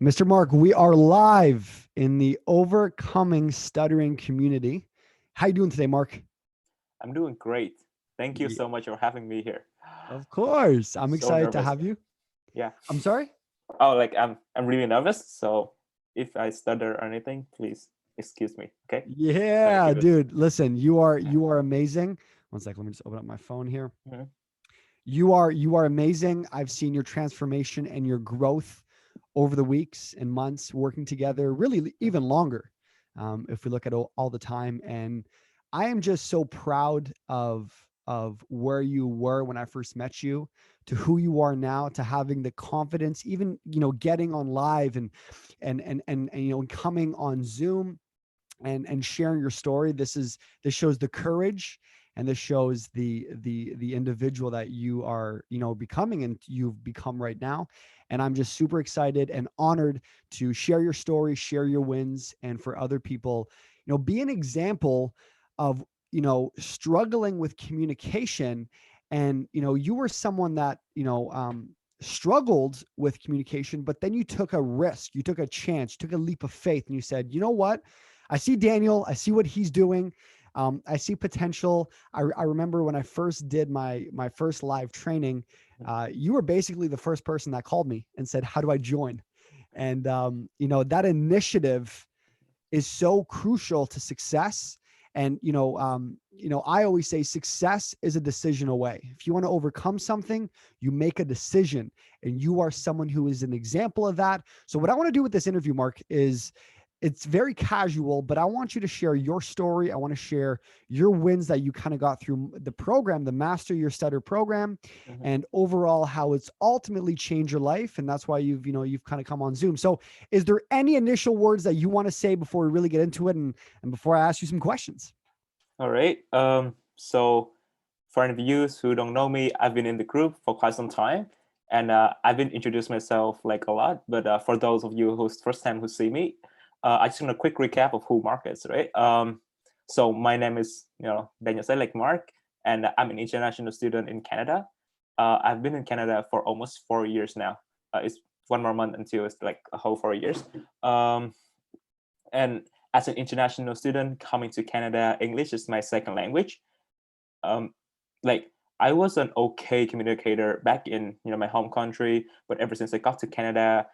Mr. Mark, we are live in the Overcoming Stuttering community. How you doing today, Mark? I'm doing great. Thank you Yeah, so much for having me here. of course. I'm I'm so excited to nervous. have you. Yeah. I'm sorry? Oh, like I'm really nervous. So if I stutter or anything, please excuse me. Okay. Let me Yeah, keep it. dude. Listen, you are amazing. One sec, let me just open up my phone here. Mhm. You are amazing. I've seen your transformation and your growth over the weeks and months working together, really even longer. If we look at all the time, and I am just so proud of where you were when I first met you to who you are now, to having the confidence, even getting on live and coming on Zoom and sharing your story. This shows the courage, and this shows the individual that you are becoming, and you've become right now. And I'm just super excited and honored to share your story, share your wins, and for other people, be an example of struggling with communication. And you were someone that struggled with communication, but then you took a risk, you took a chance, you took a leap of faith, and you said, you know what, I see Daniel. I see what he's doing. I see potential. I remember when I first did my first live training, you were basically the first person that called me and said, "How do I join?" And that initiative is so crucial to success. And I always say success is a decision away. If you want to overcome something, you make a decision, and you are someone who is an example of that. So what I want to do with this interview, Mark, is it's very casual, but I want you to share your story. I want to share your wins that you kind of got through the program, the Master Your Stutter program, Mhm. and overall how it's ultimately changed your life. And that's why you've kind of come on Zoom. So is there any initial words that you want to say before we really get into it, and before I ask you some questions? All right. So for any viewers who don't know me, I've been in the group for quite some time, and I've been introduced myself like a lot. But for those of you who's first time who see me, I just want a quick recap of who Mark is, right? So my name is Daniel said, like Mark, and I'm an international student in Canada. I've been in Canada for almost 4 years now. It's one more month until it's like a whole 4 years. Um, and as an international student coming to Canada, English is my second language. Um, like I was an okay communicator back in my home country, but ever since I got to Canada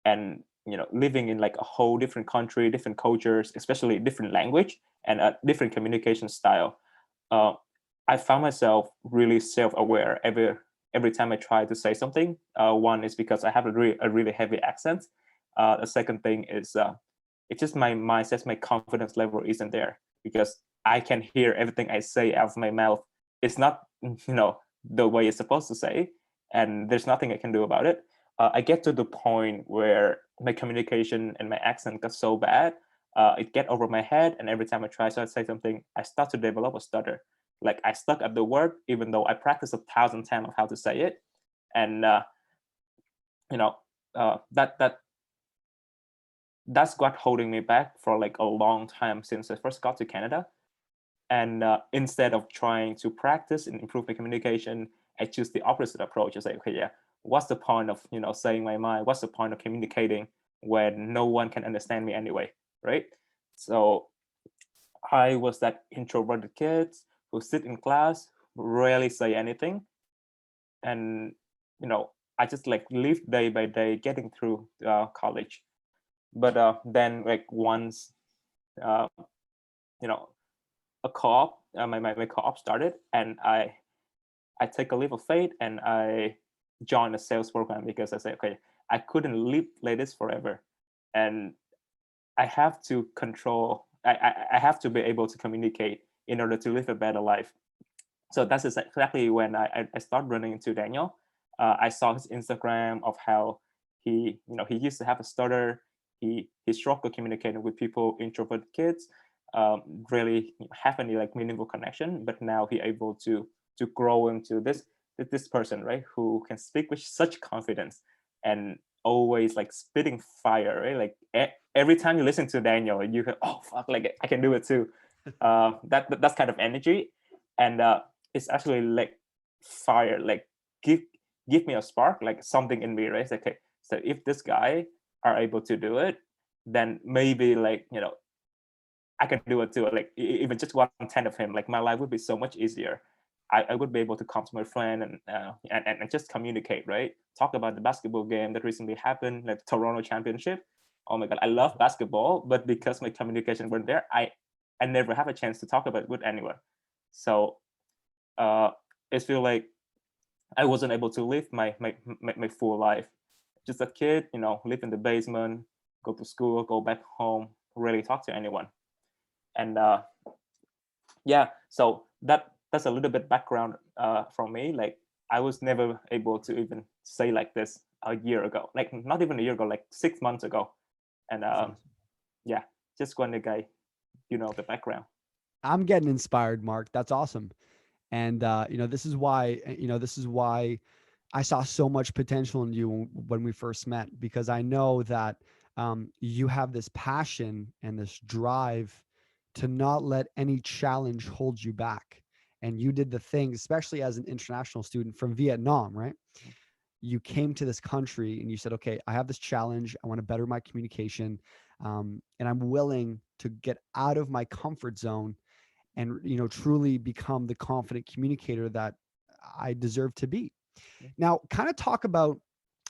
and living in like a whole different country, different cultures, especially different language and a different communication style, uh, I found myself really self-aware every time I try to say something. One is because I have a really heavy accent. The second thing is it's just my mindset, my confidence level isn't there because I can hear everything I say out of my mouth. It's not the way it's supposed to say, and there's nothing I can do about it. I get to the point where my communication and my accent got so bad, it get over my head, and every time I try to say something, I start to develop a stutter. Like I stuck at the word, even though I practiced 1,000 times of how to say it, and you know that's what holding me back for like a long time since I first got to Canada. And instead of trying to practice and improve my communication, I choose the opposite approach. I say, okay, yeah, what's the point of saying my mind? What's the point of communicating when no one can understand me anyway, right? So I was that introverted kid who sit in class, rarely say anything, and I just like live day by day, getting through college. But then, like once uh, you know a co-op, my co-op started, and I take a leap of faith and I joined a sales program because I said, okay, I couldn't live like this forever, and I have to control. I have to be able to communicate in order to live a better life. So that's exactly when I started running into Daniel. I saw his Instagram of how he used to have a stutter. He struggled communicating with people, introverted kids, really have any like meaningful connection. But now he able to grow into this person, right, who can speak with such confidence and always like spitting fire, right? Like every time you listen to Daniel, you can, oh fuck, like I can do it too. That's kind of energy, and it's actually like fire, like give give me a spark, like something in me, right? It's like, okay, so if this guy are able to do it, then maybe like, I can do it too. Like even just 1/10 of him, like my life would be so much easier. I would be able to come to my friend and just communicate, right? Talk about the basketball game that recently happened, like Toronto Championship. Oh my God, I love basketball, but because my communication weren't there, I never have a chance to talk about it with anyone. So uh, it feel like I wasn't able to live my full life. Just a kid, live in the basement, go to school, go back home, really talk to anyone. And yeah, so that's a little bit background from me. Like I was never able to even say like this a year ago, like not even a year ago, like 6 months ago. And That's awesome. yeah, just one guy, the background. I'm getting inspired, Mark. That's awesome. And this is why I saw so much potential in you when we first met, because I know that you have this passion and this drive to not let any challenge hold you back. And you did the thing, especially as an international student from Vietnam, right? You came to this country and you said, okay, I have this challenge. I want to better my communication. And I'm willing to get out of my comfort zone and, truly become the confident communicator that I deserve to be. Now, kind of talk about,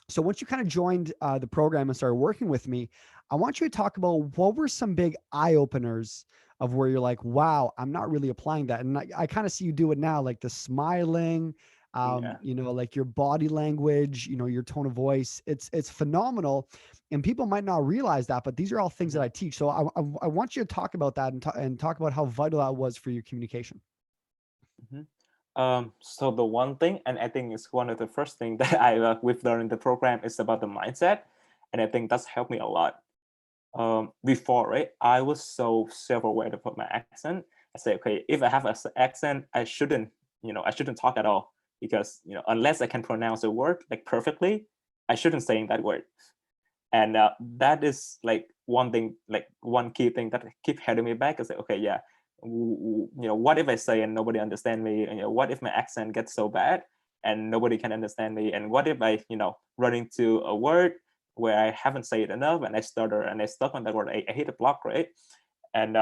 so once you kind of joined the program and started working with me, I want you to talk about what were some big eye openers of where you're like, wow, I'm not really applying that. And I kind of see you do it now, like the smiling, Yeah. like your body language, your tone of voice. It's phenomenal. And people might not realize that, but these are all things that I teach. So I want you to talk about that and talk about how vital that was for your communication. Mhm. So the one thing, and I think it's one of the first thing that we've learned in the program is about the mindset, and I think that's helped me a lot. Before, right, I was so self-aware to put my accent. I say, okay, if I have an accent, I shouldn't talk at all because unless I can pronounce a word like perfectly, I shouldn't say that word. And that is like one thing, like one key thing that keep holding me back. Is like, okay, yeah, what if I say and nobody understand me? And, what if my accent gets so bad and nobody can understand me? And what if I, run into a word where I haven't said it enough and I stutter and I stuck on that word? I hit a block, right? And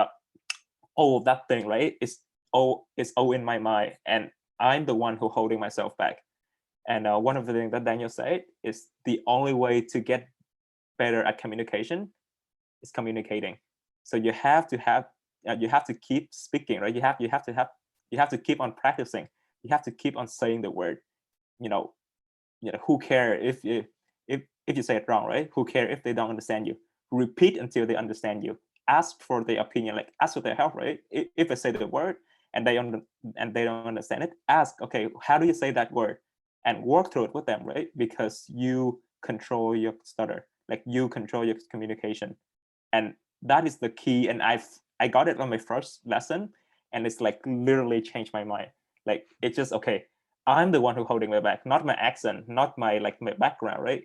all of that thing, right, is all in my mind, and I'm the one who holding myself back. And one of the things that Daniel said is the only way to get better at communication is communicating. So you have to keep speaking, right? You have to keep on practicing. You have to keep on saying the word. You know, who care if you say it wrong, right? Who care if they don't understand you? Repeat until they understand you. Ask for their opinion, like ask for their help, right? If I say the word and they don't understand it, ask, okay, how do you say that word? And work through it with them, right? Because you control your stutter, like you control your communication, and that is the key. And I got it on my first lesson, and it's like literally changed my mind. Like it's just okay. I'm the one who holding my back, not my accent, not my background, right?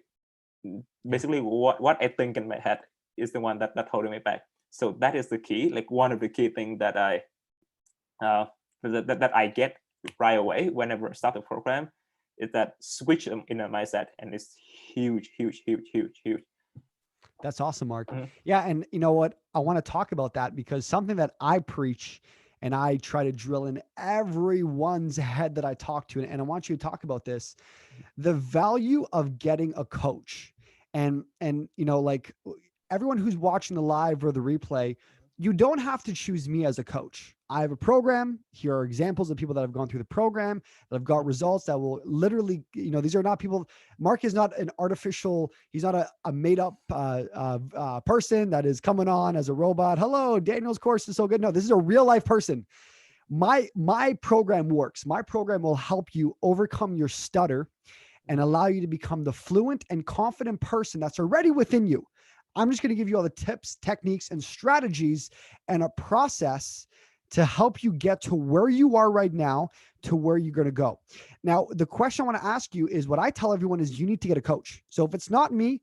Yeah. Basically, what I think in my head is the one that holding me back. So that is the key. Like one of the key things that uh, that I get right away whenever I start the program is that switch in a mindset, and it's huge, huge, huge, huge, huge. That's awesome, Mark. Mhm. Yeah. And you know what? I want to talk about that because something that I preach and I try to drill in everyone's head that I talk to, and I want you to talk about this, the value of getting a coach. And like everyone who's watching the live or the replay, you don't have to choose me as a coach. I have a program. Here are examples of people that have gone through the program, that have got results, that will literally, these are not people. Mark is not an artificial, he's not a made up person that is coming on as a robot. Hello, Daniel's course is so good. No, this is a real life person. My program works. My program will help you overcome your stutter and allow you to become the fluent and confident person that's already within you. I'm just going to give you all the tips, techniques, and strategies and a process to help you get to where you are right now to where you're going to go. Now, the question I want to ask you is what I tell everyone is you need to get a coach. So if it's not me,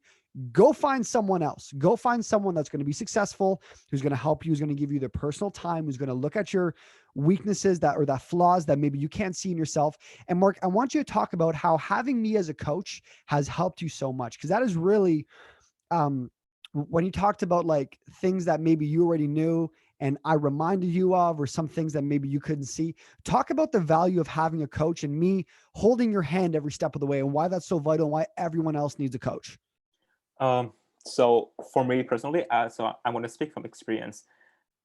go find someone else. Go find someone that's going to be successful, who's going to help you, who's going to give you their personal time, who's going to look at your weaknesses that flaws that maybe you can't see in yourself. And Mark, I want you to talk about how having me as a coach has helped you so much, because that is really when you talked about like things that maybe you already knew and I reminded you of, or some things that maybe you couldn't see, talk about the value of having a coach and me holding your hand every step of the way and why that's so vital and why everyone else needs a coach. So for me personally, so I want to speak from experience.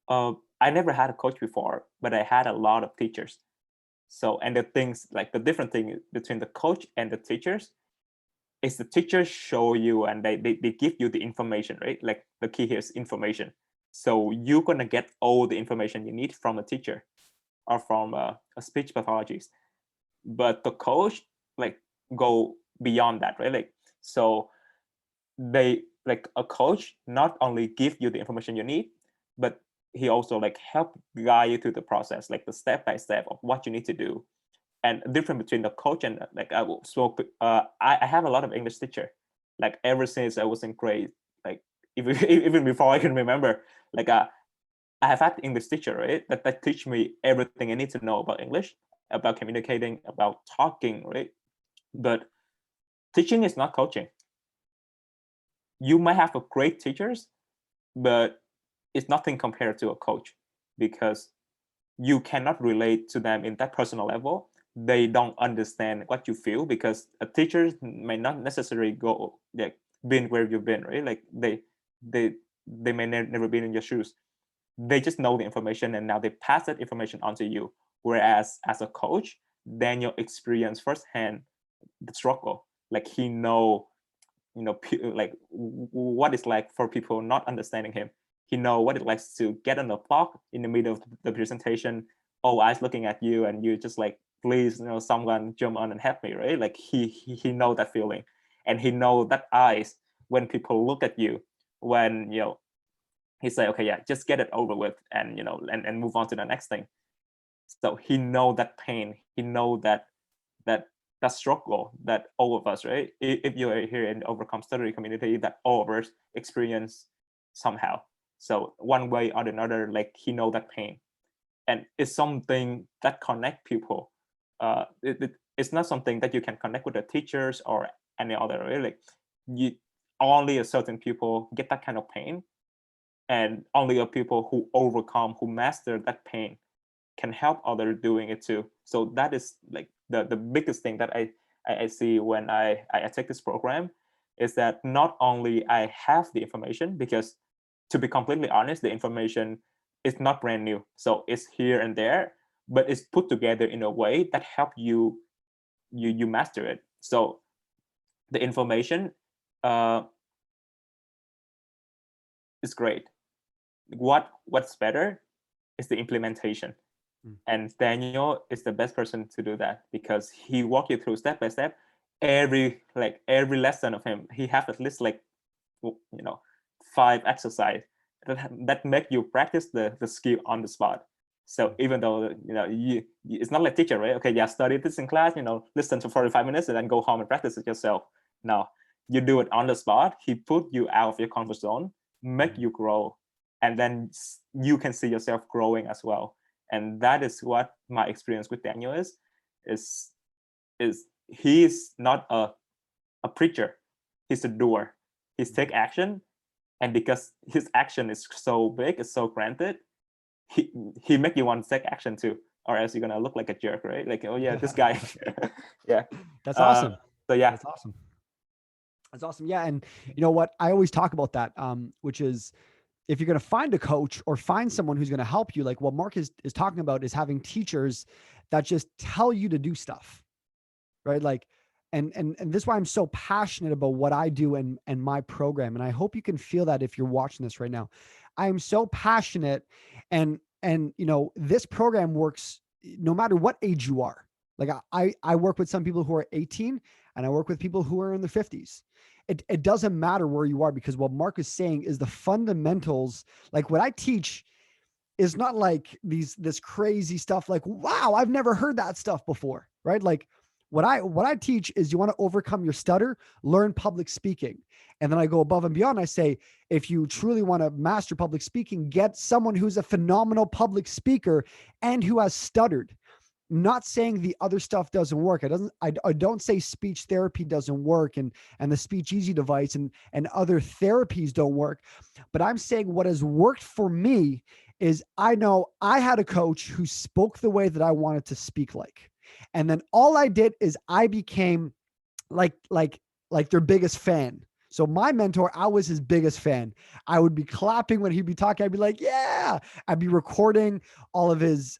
I never had a coach before, but I had a lot of teachers. So, and the things like the different thing between the coach and the teachers is the teachers show you and they give you the information, right? Like the key here is information. So you're gonna get all the information you need from a teacher or from a speech pathologist. But the coach like go beyond that, right? Like so they like a coach not only give you the information you need, but he also like help guide you through the process, like the step by step of what you need to do. And the difference between the coach and like I have a lot of English teacher, like ever since I was in grade, like even before I can remember, like I have had English teacher, right, that teach me everything I need to know about English, about communicating, about talking, right? But teaching is not coaching. You might have a great teachers, but it's nothing compared to a coach because you cannot relate to them in that personal level. They don't understand what you feel because a teacher may not necessarily go like been where you've been, right? Like they may never been in your shoes. They just know the information and now they pass that information on to you. Whereas as a coach, Daniel experienced firsthand the struggle. Like he know, like what it's like for people not understanding him. He know what it likes to get on the clock in the middle of the presentation, all eyes looking at you, and you just like, please, someone jump on and help me, right? Like he know that feeling, and he know that eyes when people look at you, when he say, okay, yeah, just get it over with, and and move on to the next thing. So he know that pain. He know that that struggle that all of us, right? If you are here in the Overcome Stutter community, that all of us experience somehow. So one way or another, like he know that pain, and it's something that connect people. It's not something that you can connect with the teachers or any other. Right? Like you, only a certain people get that kind of pain, and only a people who overcome, who master that pain, can help others doing it too. So that is like the biggest thing that I see when I take this program, is that not only I have the information, because to be completely honest, the information is not brand new. So it's here and there, but it's put together in a way that help you master it. So the information is great. What's better is the implementation. And Daniel is the best person to do that because he walk you through step by step. Every lesson of him, he have at least like 5 exercise that make you practice the skill on the spot. So even though it's not like teacher, right? Okay, yeah, study this in class, listen to 45 minutes and then go home and practice it yourself. No, you do it on the spot. He put you out of your comfort zone, make you grow, and then you can see yourself growing as well. And that is what my experience with Daniel is he is not a preacher. He's a doer. He's take action, and because his action is so big, it's so granted, he make you want to take action too, or else you're gonna look like a jerk, right? Like, oh yeah, this guy. Yeah, That's awesome. So yeah, that's awesome. That's awesome. Yeah, and you know what? I always talk about that, which is if you're going to find a coach or find someone who's going to help you, like what Mark is talking about, is having teachers that just tell you to do stuff, right? Like, and this is why I'm so passionate about what I do and my program. And I hope you can feel that if you're watching this right now. I am so passionate, and this program works no matter what age you are. Like I work with some people who are 18 and I work with people who are in their 50s. It doesn't matter where you are, because what Mark is saying is the fundamentals. Like what I teach is not like this crazy stuff. Like, wow, I've never heard that stuff before. Right. Like what I teach is you want to overcome your stutter, learn public speaking. And then I go above and beyond. I say, if you truly want to master public speaking, get someone who's a phenomenal public speaker and who has stuttered. not saying the other stuff doesn't work. I don't say speech therapy doesn't work and the Speech Easy device and other therapies don't work. But I'm saying what has worked for me is I know I had a coach who spoke the way that I wanted to speak like. And then all I did is I became like their biggest fan. So my mentor, I was his biggest fan. I would be clapping when he'd be talking. I'd be like, yeah. I'd be recording all of his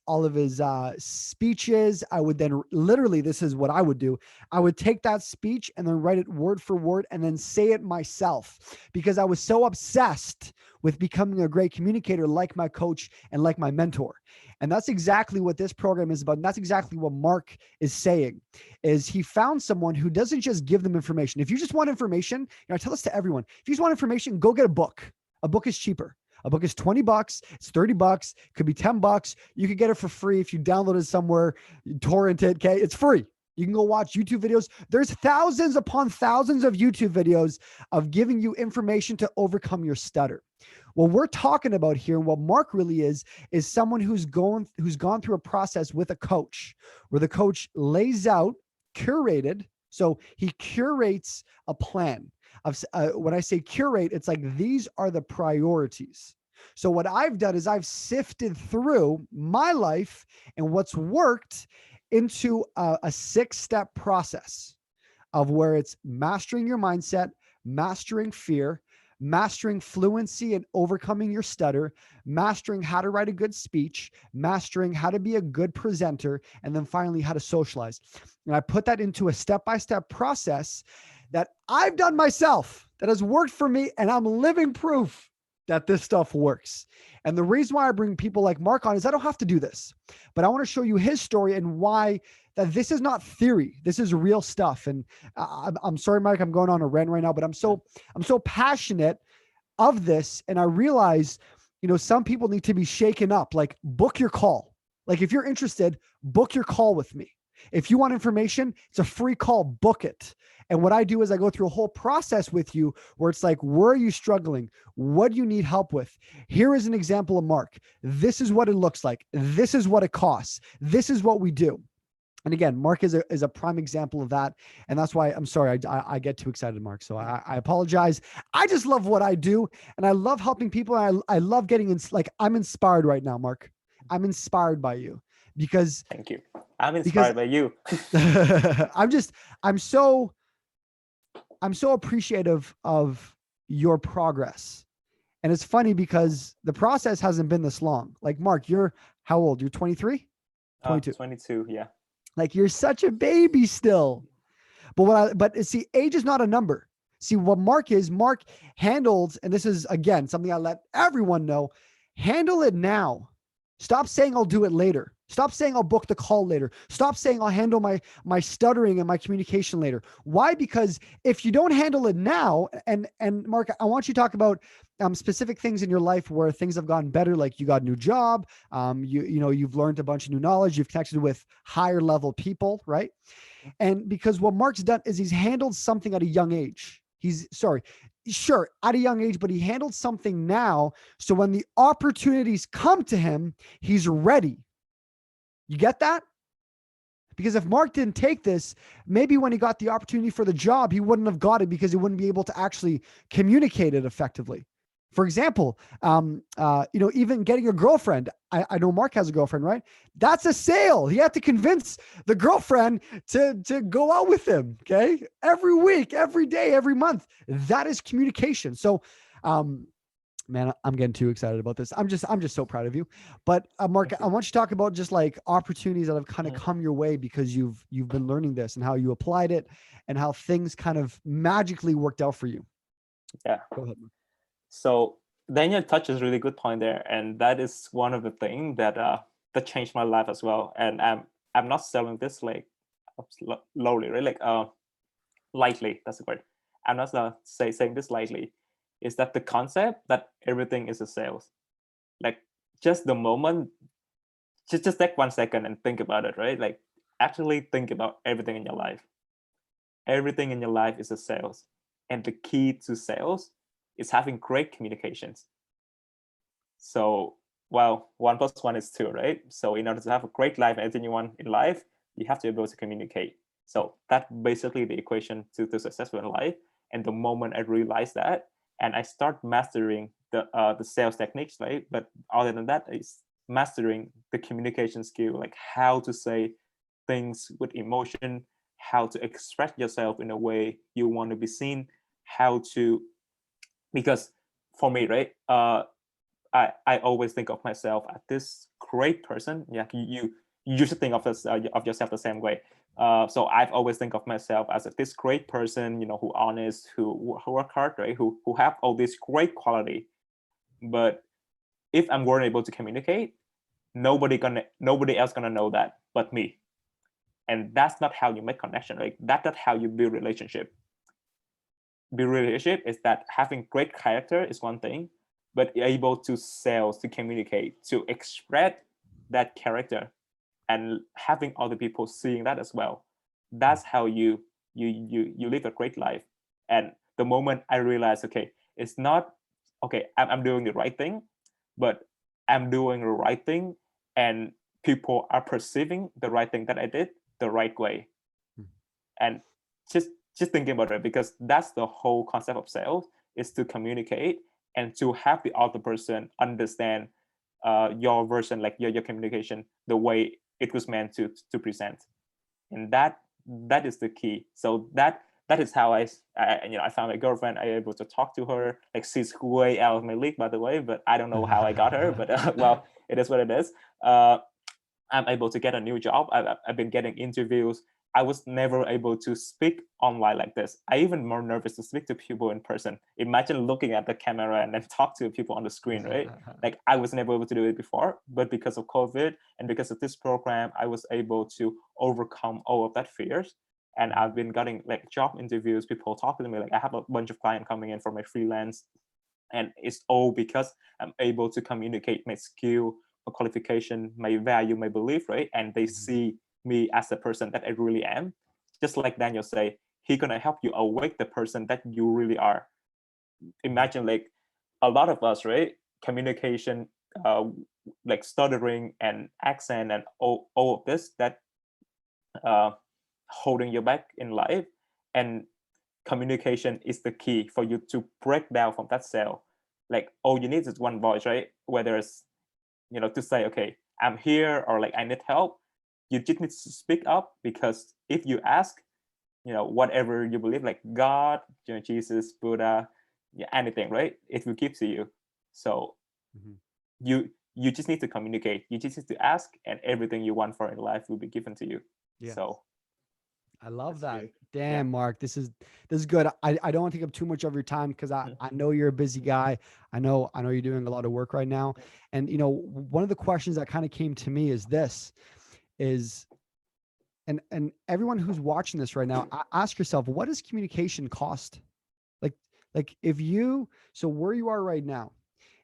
speeches. I would then literally, this is what I would do. I would take that speech and then write it word for word and then say it myself, because I was so obsessed with becoming a great communicator like my coach and like my mentor. And that's exactly what this program is about. And that's exactly what Mark is saying, is he found someone who doesn't just give them information. If you just want information, I tell this to everyone, if you just want information, go get a book. A book is cheaper. A book is $20. It's $30. Could be $10. You could get it for free if you download it somewhere, you torrent it. Okay. It's free. You can go watch YouTube videos. There's thousands upon thousands of YouTube videos of giving you information to overcome your stutter. What we're talking about here, and what Mark really is someone who's gone through a process with a coach, where the coach lays out, curated. So he curates a plan of, when I say curate, it's like, these are the priorities. So what I've done is I've sifted through my life and what's worked into a 6-step process of where it's mastering your mindset, mastering fear, mastering fluency and overcoming your stutter, mastering how to write a good speech, mastering how to be a good presenter, and then finally how to socialize. And I put that into a step-by-step process that I've done myself, that has worked for me, and I'm living proof that this stuff works. And the reason why I bring people like Mark on is I don't have to do this, but I want to show you his story and why that this is not theory. This is real stuff. And I'm sorry, Mike, I'm going on a rant right now, but I'm so passionate of this. And I realize, some people need to be shaken up. Like, book your call. Like, if you're interested, book your call with me. If you want information, it's a free call, book it. And what I do is I go through a whole process with you where it's like, where are you struggling? What do you need help with? Here is an example of Mark. This is what it looks like. This is what it costs. This is what we do. And again, Mark is a prime example of that. And that's why I'm sorry, I get too excited, Mark. So I apologize. I just love what I do. And I love helping people. And I love getting I'm inspired right now, Mark. I'm inspired by you because. Thank you. I'm inspired by you. I'm so appreciative of your progress. And it's funny because the process hasn't been this long. Like, Mark, you're how old? You're 23? 22. 22, yeah. Like, you're such a baby still. But see, age is not a number. See, what Mark handled, and this is, again, something I let everyone know, handle it now. Stop saying I'll do it later. Stop saying I'll book the call later. Stop saying I'll handle my stuttering and my communication later. Why? Because if you don't handle it now, and Mark, I want you to talk about specific things in your life where things have gotten better, like you got a new job, you've learned a bunch of new knowledge, you've connected with higher level people, right? And because what Mark's done is he's handled something at a young age. Sure, at a young age, but he handled something now. So when the opportunities come to him, he's ready. You get that? Because if Mark didn't take this, maybe when he got the opportunity for the job, he wouldn't have got it because he wouldn't be able to actually communicate it effectively. For example, even getting a girlfriend. I know Mark has a girlfriend, right? That's a sale. He had to convince the girlfriend to go out with him. Okay. Every week, every day, every month. That is communication. So, man, I'm getting too excited about this. I'm just so proud of you. But Mark, I want you to talk about just like opportunities that have kind of come your way because you've been learning this and how you applied it and how things kind of magically worked out for you. Yeah. Go ahead, Mark. So Daniel touches a really good point there, and that is one of the things that changed my life as well. And I'm not selling this like lowly, right? Like lightly. That's the word. I'm not saying this lightly. Is that the concept that everything is a sales? Like, just the moment, just take 1 second and think about it, right? Like, actually think about everything in your life. Everything in your life is a sales, and the key to sales is having great communications. So well, 1 + 1 is 2, right? So in order to have a great life, anything you want in life, you have to be able to communicate. So that's basically the equation to successful in life. And the moment I realized that, and I start mastering the sales techniques, right? But other than that, is mastering the communication skill, like how to say things with emotion, how to express yourself in a way you want to be seen, how to, because for me, right? I always think of myself as this great person. Yeah, you should think of this of yourself the same way. So I've always think of myself as this great person, who honest, who work hard, right? Who have all this great quality. But if I'm weren't able to communicate, nobody else gonna know that but me. And that's not how you make connection, right? That's not how you build relationship. Build relationship is that having great character is one thing, but able to sell, to communicate, to express that character, and having other people seeing that as well. That's how you live a great life. And the moment I realized, okay, it's not okay, I'm doing the right thing, but I'm doing the right thing, and people are perceiving the right thing that I did the right way. And just thinking about it, because that's the whole concept of sales, is to communicate and to have the other person understand your version, like your communication, the way it was meant to present. And that is the key. So that is how I found my girlfriend. I able to talk to her. Like, she's way out of my league, by the way, but I don't know how I got her. But well, it is what it is. I'm able to get a new job. I've been getting interviews. I was never able to speak online like this. I even more nervous to speak to people in person. Imagine looking at the camera and then talk to people on the screen, right? Like, I was never able to do it before, but because of COVID and because of this program, I was able to overcome all of that fears. And I've been getting like job interviews, people talking to me. Like, I have a bunch of clients coming in for my freelance, and it's all because I'm able to communicate my skill, my qualification, my value, my belief, right? And they see me as the person that I really am. Just like Daniel say, he gonna help you awake the person that you really are. Imagine, like, a lot of us, right? Communication, uh, like stuttering and accent and all of this that uh, holding you back in life. And communication is the key for you to break down from that cell. Like, all you need is one voice, right? Whether it's, to say, okay, I'm here, or like, I need help. You just need to speak up, because if you ask, whatever you believe, like God, Jesus, Buddha, yeah, anything, right? It will give to you. So you just need to communicate. You just need to ask, and everything you want for in life will be given to you. Yeah. So I love that. good. Damn, Yeah. Mark, this is good. I don't want to take up too much of your time, because I know you're a busy guy. I know you're doing a lot of work right now. And one of the questions that kind of came to me is this, is and everyone who's watching this right now, ask yourself, what does communication cost? Like if you, so where you are right now,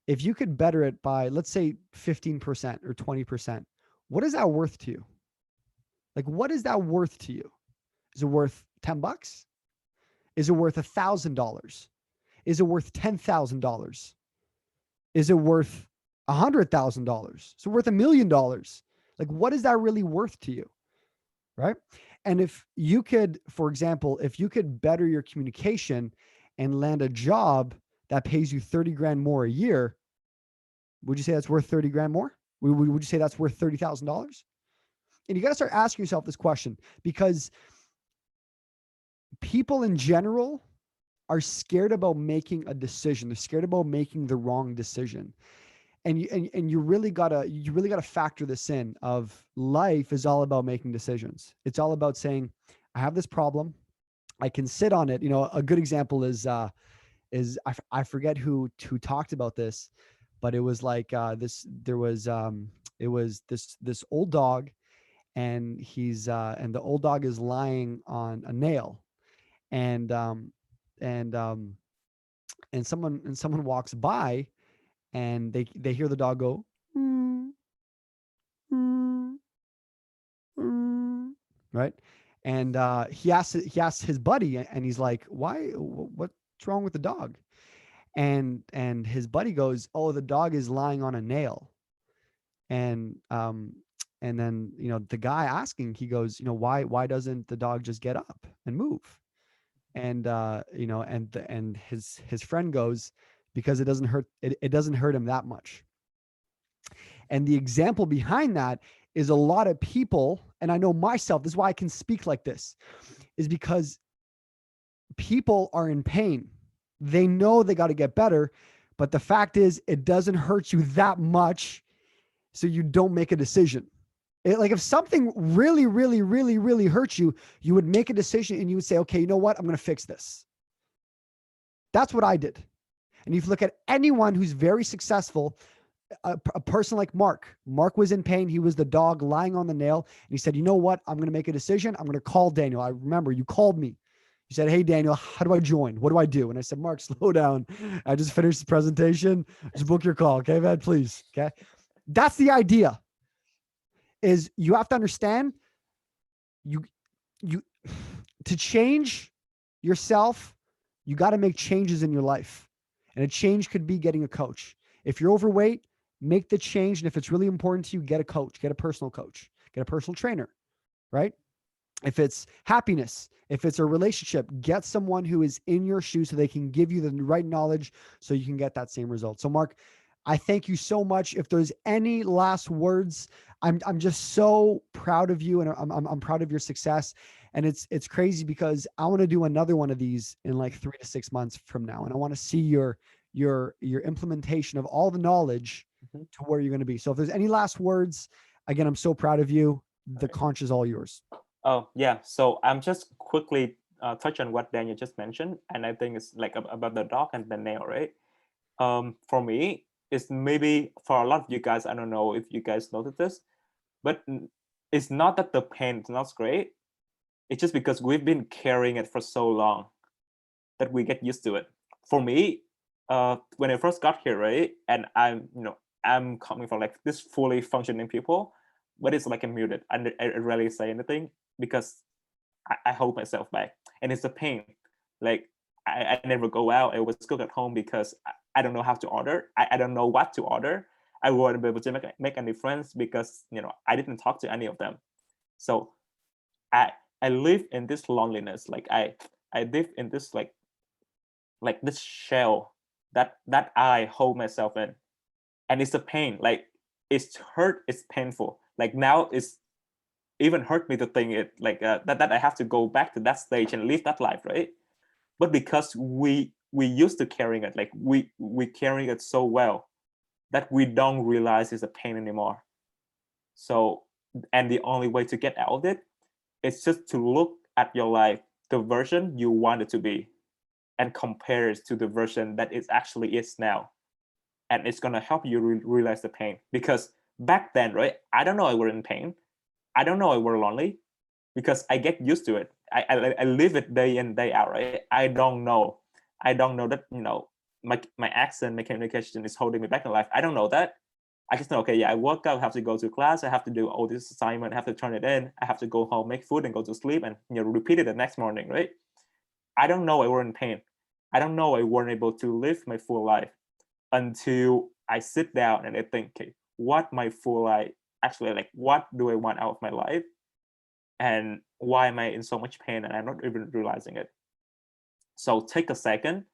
if you could better it by, let's say 15% or 20%, what is that worth to you? Like, what is that worth to you? Is it worth $10? Is it worth $1,000? Is it worth $10,000? Is it worth $100,000? Is it worth $1 million? Like, what is that really worth to you? Right. And if you could, for example, if you could better your communication and land a job that pays you 30 grand more a year, would you say that's worth 30 grand more? Would you say that's worth $30,000? And you got to start asking yourself this question, because people in general are scared about making a decision. They're scared about making the wrong decision. And you really gotta factor this in, of life is all about making decisions. It's all about saying, I have this problem, I can sit on it. A good example is I forget who talked about this, but it was like it was this old dog, and and the old dog is lying on a nail, and and um and someone walks by, and they hear the dog go, "Mm, mm, mm," right? And he asks his buddy, and he's like, why, what's wrong with the dog? And his buddy goes, oh, the dog is lying on a nail. And then, the guy asking, he goes, why doesn't the dog just get up and move? And and his friend goes, because it doesn't hurt, it doesn't hurt him that much. And the example behind that is a lot of people, and I know myself, this is why I can speak like this, is because people are in pain. They know they got to get better, but the fact is it doesn't hurt you that much, so you don't make a decision. Like if something really, really, really, really hurts you, you would make a decision and you would say, okay, you know what? I'm going to fix this. That's what I did. And if you look at anyone who's very successful, a person like Mark was in pain. He was the dog lying on the nail. And he said, you know what? I'm going to make a decision. I'm going to call Daniel. I remember you called me. You said, hey, Daniel, how do I join? What do I do? And I said, Mark, slow down. I just finished the presentation. Just book your call. Okay, man, please. Okay. That's the idea, is you have to understand you to change yourself, you got to make changes in your life. And a change could be getting a coach. If you're overweight, make the change. And if it's really important to you, get a coach, get a personal coach, get a personal trainer, right? If it's happiness, if it's a relationship, get someone who is in your shoes so they can give you the right knowledge so you can get that same result. So Mark, I thank you so much. If there's any last words, I'm just so proud of you, and I'm proud of your success. And it's crazy because I want to do another one of these in like 3 to 6 months from now. And I want to see your implementation of all the knowledge to where you're going to be. So if there's any last words, again, I'm so proud of you. The conch is all yours. Oh, yeah. So I'm just quickly touch on what Daniel just mentioned. And I think it's like about the dog and the nail, right? For me, it's maybe for a lot of you guys, I don't know if you guys noticed this, but it's not that the pain is not great. It's just because we've been carrying it for so long that we get used to it. For me, when I first got here, right, and I'm coming from like this fully functioning people, but it's like I'm muted. I rarely say anything because I hold myself back, and it's a pain. Like I never go out. I always cook at home because I don't know how to order. I don't know what to order. I wouldn't be able to make any friends because I didn't talk to any of them. So I live in this loneliness. Like I live in this like this shell that I hold myself in, and it's a pain. Like it's hurt. It's painful. Like now it's even hurt me to think it like that I have to go back to that stage and live that life, right? But because we used to carrying it, like we carrying it so well that we don't realize it's a pain anymore. So, and the only way to get out of it is just to look at your life, the version you want it to be, and compare it to the version that it actually is now. And it's gonna help you realize the pain. Because back then, right, I don't know I were in pain. I don't know I were lonely because I get used to it. I live it day in, day out, right? I don't know that, my accent, my communication is holding me back in life. I don't know that. I just know, okay, yeah, I work out, I have to go to class, I have to do all this assignment, I have to turn it in, I have to go home, make food and go to sleep and repeat it the next morning, right? I don't know I were in pain. I don't know I weren't able to live my full life until I sit down and I think, okay, what my full life actually like, what do I want out of my life? And why am I in so much pain and I'm not even realizing it? So take a second,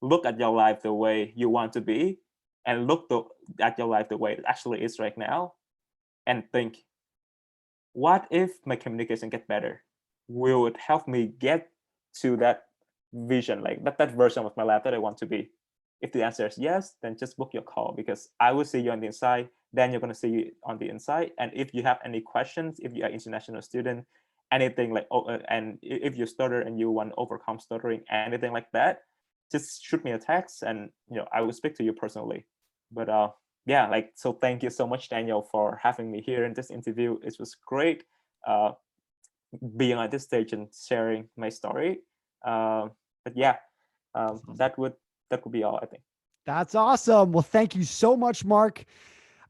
look at your life the way you want to be, and look at your life the way it actually is right now, and think, what if my communication get better? Will it help me get to that vision, like that version of my life that I want to be? If the answer is yes, then just book your call because I will see you on the inside. Then you're going to see you on the inside. And if you have any questions, if you are an international student, anything like, and if you stutter and you want to overcome stuttering, anything like that, just shoot me a text and I will speak to you personally. But yeah, like, so thank you so much, Daniel, for having me here in this interview. It was great being on this stage and sharing my story. But yeah, that would be all, I think. That's awesome. Well, thank you so much, Mark.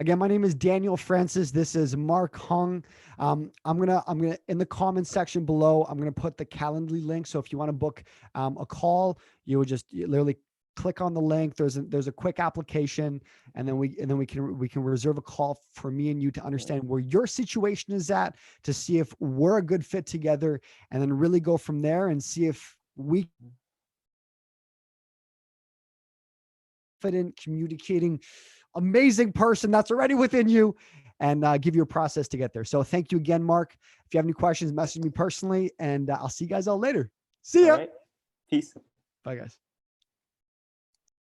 Again, my name is Daniel Francis. This is Mark Hung. I'm gonna in the comments section below, I'm gonna put the Calendly link. So if you want to book a call, you would just literally click on the link. There's a quick application, and then we can reserve a call for me and you to understand where your situation is at, to see if we're a good fit together, and then really go from there and see if we confident, communicating, amazing person that's already within you, and give you a process to get there. So thank you again, Mark. If you have any questions, message me personally, and I'll see you guys all later. See ya. All right. Peace. Bye, guys.